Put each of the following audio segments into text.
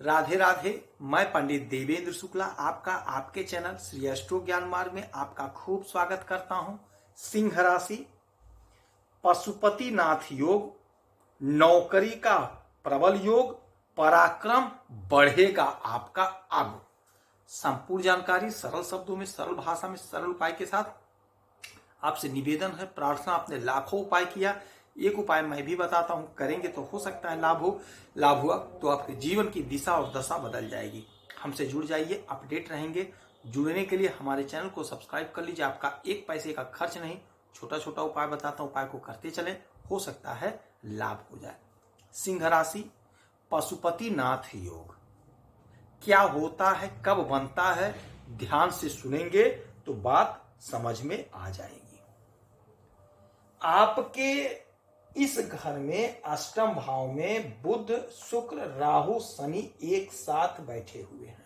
राधे राधे। मैं पंडित देवेंद्र शुक्ला आपका आपके चैनल श्री एस्ट्रो ज्ञान मार्ग में आपका खूब स्वागत करता हूं। सिंह राशि, पशुपतिनाथ योग, नौकरी का प्रबल योग, पराक्रम बढ़ेगा आपका। अब संपूर्ण जानकारी सरल शब्दों में, सरल भाषा में, सरल उपाय के साथ आपसे निवेदन है, प्रार्थना। आपने लाखों उपाय किया, एक उपाय मैं भी बताता हूं, करेंगे तो हो सकता है लाभ हो। लाभ हुआ तो आपके जीवन की दिशा और दशा बदल जाएगी। हमसे जुड़ जाइए, अपडेट रहेंगे। जुड़ने के लिए हमारे चैनल को सब्सक्राइब कर लीजिए। आपका एक पैसे का खर्च नहीं, छोटा छोटा उपाय बताता हूं, उपाय को करते चले, हो सकता है लाभ हो जाए। सिंह राशि, पशुपतिनाथ योग क्या होता है, कब बनता है, ध्यान से सुनेंगे तो बात समझ में आ जाएगी। आपके इस घर में अष्टम भाव में बुध, शुक्र, राहु, शनि एक साथ बैठे हुए हैं।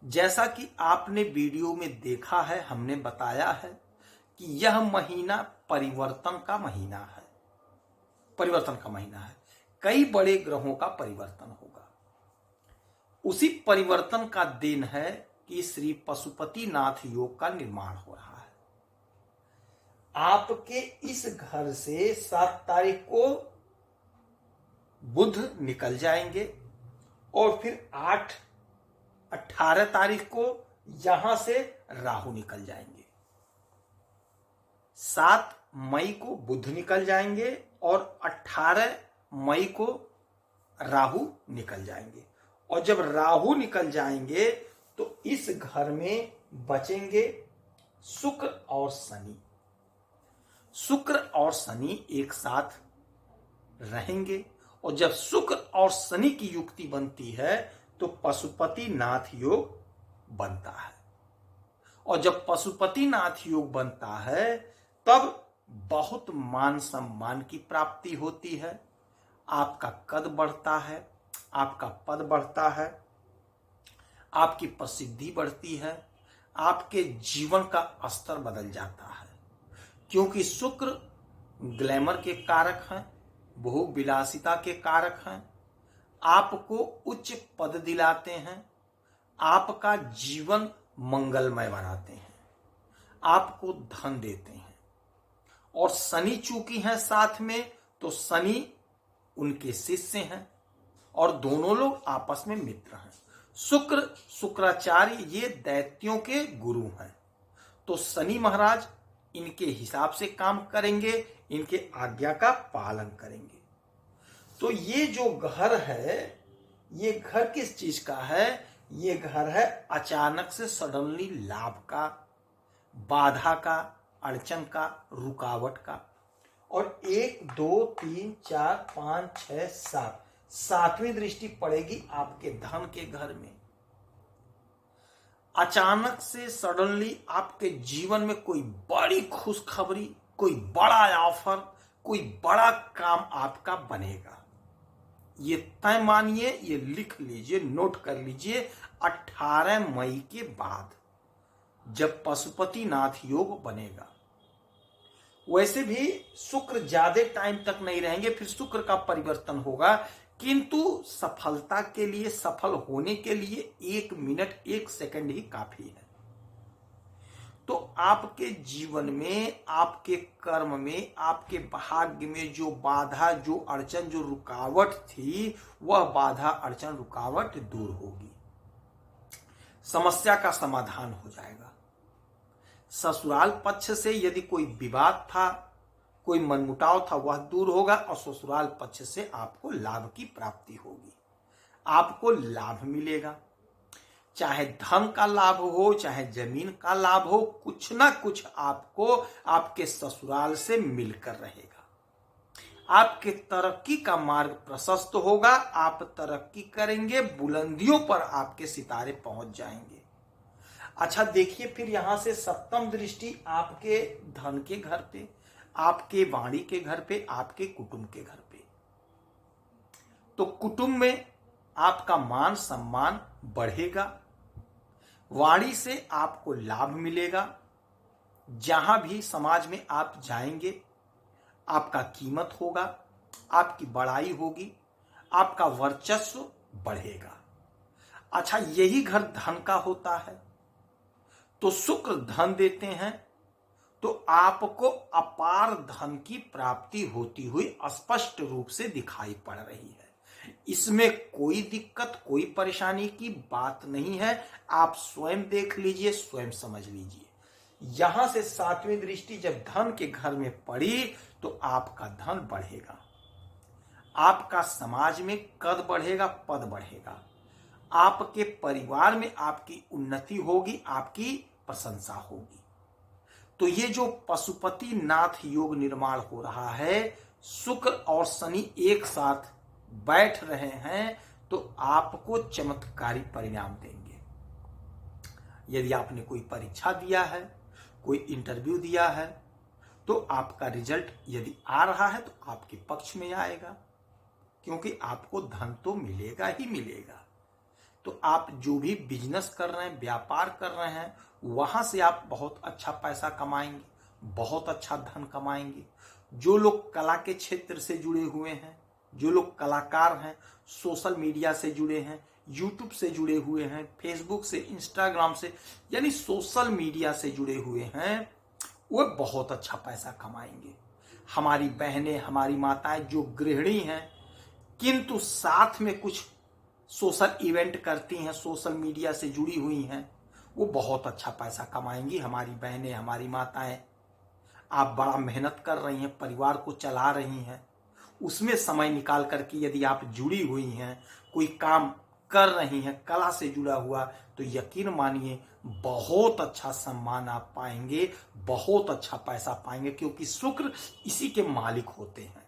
जैसा कि आपने वीडियो में देखा है, हमने बताया है कि यह महीना परिवर्तन का महीना है। परिवर्तन का महीना है, कई बड़े ग्रहों का परिवर्तन होगा। उसी परिवर्तन का दिन है कि श्री पशुपतिनाथ योग का निर्माण हो रहा है। आपके इस घर से 7 तारीख को बुध निकल जाएंगे और फिर 18 तारीख को यहां से राहु निकल जाएंगे। 7 मई को बुध निकल जाएंगे और 18 मई को राहु निकल जाएंगे। और जब राहु निकल जाएंगे तो इस घर में बचेंगे शुक्र और शनि। शुक्र और शनि एक साथ रहेंगे और जब शुक्र और शनि की युक्ति बनती है तो पशुपतिनाथ योग बनता है। और जब पशुपतिनाथ योग बनता है तब बहुत मान सम्मान की प्राप्ति होती है। आपका कद बढ़ता है, आपका पद बढ़ता है, आपकी प्रसिद्धि बढ़ती है, आपके जीवन का स्तर बदल जाता है। क्योंकि शुक्र ग्लैमर के कारक हैं, भोग विलासिता के कारक हैं, आपको उच्च पद दिलाते हैं, आपका जीवन मंगलमय बनाते हैं, आपको धन देते हैं। और शनि चूंकि हैं साथ में, तो शनि उनके शिष्य हैं और दोनों लोग आपस में मित्र हैं। शुक्राचार्य ये दैत्यों के गुरु हैं, तो शनि महाराज इनके हिसाब से काम करेंगे, इनके आज्ञा का पालन करेंगे। तो ये जो घर है, ये घर किस चीज का है? ये घर है अचानक से सडनली लाभ का, बाधा का, अड़चन का, रुकावट का। और 1 2 3 4 5 6 7 सातवीं दृष्टि पड़ेगी आपके धन के घर में। अचानक से सडनली आपके जीवन में कोई बड़ी खुशखबरी, कोई बड़ा ऑफर, कोई बड़ा काम आपका बनेगा। ये तय मानिए, ये लिख लीजिए, नोट कर लीजिए। 18 मई के बाद जब पशुपतिनाथ योग बनेगा, वैसे भी शुक्र ज्यादा टाइम तक नहीं रहेंगे, फिर शुक्र का परिवर्तन होगा। किंतु सफलता के लिए, सफल होने के लिए 1 मिनट 1 सेकंड ही काफी है। तो आपके जीवन में, आपके कर्म में, आपके भाग्य में जो बाधा, जो अड़चन, जो रुकावट थी, वह बाधा, अड़चन, रुकावट दूर होगी। समस्या का समाधान हो जाएगा। ससुराल पक्ष से यदि कोई विवाद था, कोई मनमुटाव था, वह दूर होगा और ससुराल पक्ष से आपको लाभ की प्राप्ति होगी। आपको लाभ मिलेगा, चाहे धन का लाभ हो, चाहे जमीन का लाभ हो, कुछ ना कुछ आपको आपके ससुराल से मिलकर रहेगा। आपके तरक्की का मार्ग प्रशस्त होगा, आप तरक्की करेंगे, बुलंदियों पर आपके सितारे पहुंच जाएंगे। अच्छा देखिए, फिर यहां से सप्तम दृष्टि आपके धन के घर पे, आपके वाणी के घर पे, आपके कुटुंब के घर पे। तो कुटुंब में आपका मान सम्मान बढ़ेगा, वाणी से आपको लाभ मिलेगा। जहां भी समाज में आप जाएंगे, आपका कीमत होगा, आपकी बड़ाई होगी, आपका वर्चस्व बढ़ेगा। अच्छा, यही घर धन का होता है, तो शुक्र धन देते हैं, तो आपको अपार धन की प्राप्ति होती हुई स्पष्ट रूप से दिखाई पड़ रही है। इसमें कोई दिक्कत, कोई परेशानी की बात नहीं है। आप स्वयं देख लीजिए, स्वयं समझ लीजिए। यहां से सातवीं दृष्टि जब धन के घर में पड़ी तो आपका धन बढ़ेगा, आपका समाज में कद बढ़ेगा, पद बढ़ेगा, आपके परिवार में आपकी उन्नति होगी, आपकी प्रशंसा होगी। तो ये जो पशुपति नाथ योग निर्माण हो रहा है, शुक्र और शनि एक साथ बैठ रहे हैं, तो आपको चमत्कारी परिणाम देंगे। यदि आपने कोई परीक्षा दिया है, कोई इंटरव्यू दिया है, तो आपका रिजल्ट यदि आ रहा है तो आपके पक्ष में आएगा, क्योंकि आपको धन तो मिलेगा ही मिलेगा। तो आप जो भी बिजनेस कर रहे हैं, व्यापार कर रहे हैं, वहां से आप बहुत अच्छा पैसा कमाएंगे, बहुत अच्छा धन कमाएंगे। जो लोग कला के क्षेत्र से जुड़े हुए हैं, जो लोग कलाकार हैं, सोशल मीडिया से जुड़े हैं, यूट्यूब से जुड़े हुए हैं, फेसबुक से, इंस्टाग्राम से, यानी सोशल मीडिया से जुड़े हुए हैं, वो बहुत अच्छा पैसा कमाएंगे। हमारी बहनें, हमारी माताएं जो गृहिणी हैं किंतु साथ में कुछ सोशल इवेंट करती हैं, सोशल मीडिया से जुड़ी हुई हैं, वो बहुत अच्छा पैसा कमाएंगी। हमारी बहनें, हमारी माताएं, आप बड़ा मेहनत कर रही हैं, परिवार को चला रही हैं, उसमें समय निकाल करके यदि आप जुड़ी हुई हैं, कोई काम कर रही हैं कला से जुड़ा हुआ, तो यकीन मानिए बहुत अच्छा सम्मान आप पाएंगे, बहुत अच्छा पैसा पाएंगे, क्योंकि शुक्र इसी के मालिक होते हैं।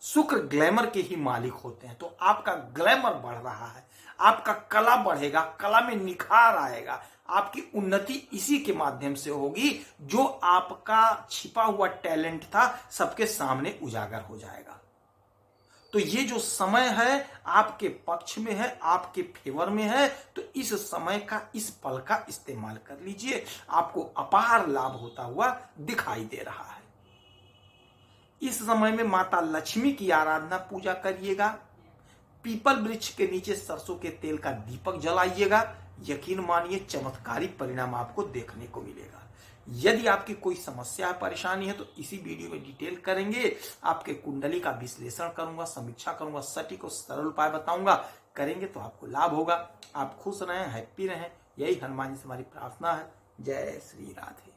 शुक्र ग्लैमर के ही मालिक होते हैं। तो आपका ग्लैमर बढ़ रहा है, आपका कला बढ़ेगा, कला में निखार आएगा, आपकी उन्नति इसी के माध्यम से होगी। जो आपका छिपा हुआ टैलेंट था सबके सामने उजागर हो जाएगा। तो ये जो समय है आपके पक्ष में है, आपके फेवर में है, तो इस समय का, इस पल का इस्तेमाल कर लीजिए, आपको अपार लाभ होता हुआ दिखाई दे रहा है। इस समय में माता लक्ष्मी की आराधना पूजा करिएगा, पीपल वृक्ष के नीचे सरसों के तेल का दीपक जलाइएगा, यकीन मानिए चमत्कारी परिणाम आपको देखने को मिलेगा। यदि आपकी कोई समस्या परेशानी है तो इसी वीडियो में डिटेल करेंगे, आपके कुंडली का विश्लेषण करूंगा, समीक्षा करूंगा, सटीक और सरल उपाय बताऊंगा। करेंगे तो आपको लाभ होगा। आप खुश रहें, हैप्पी रहें, यही हनुमान जी से हमारी प्रार्थना है। जय श्री राधे।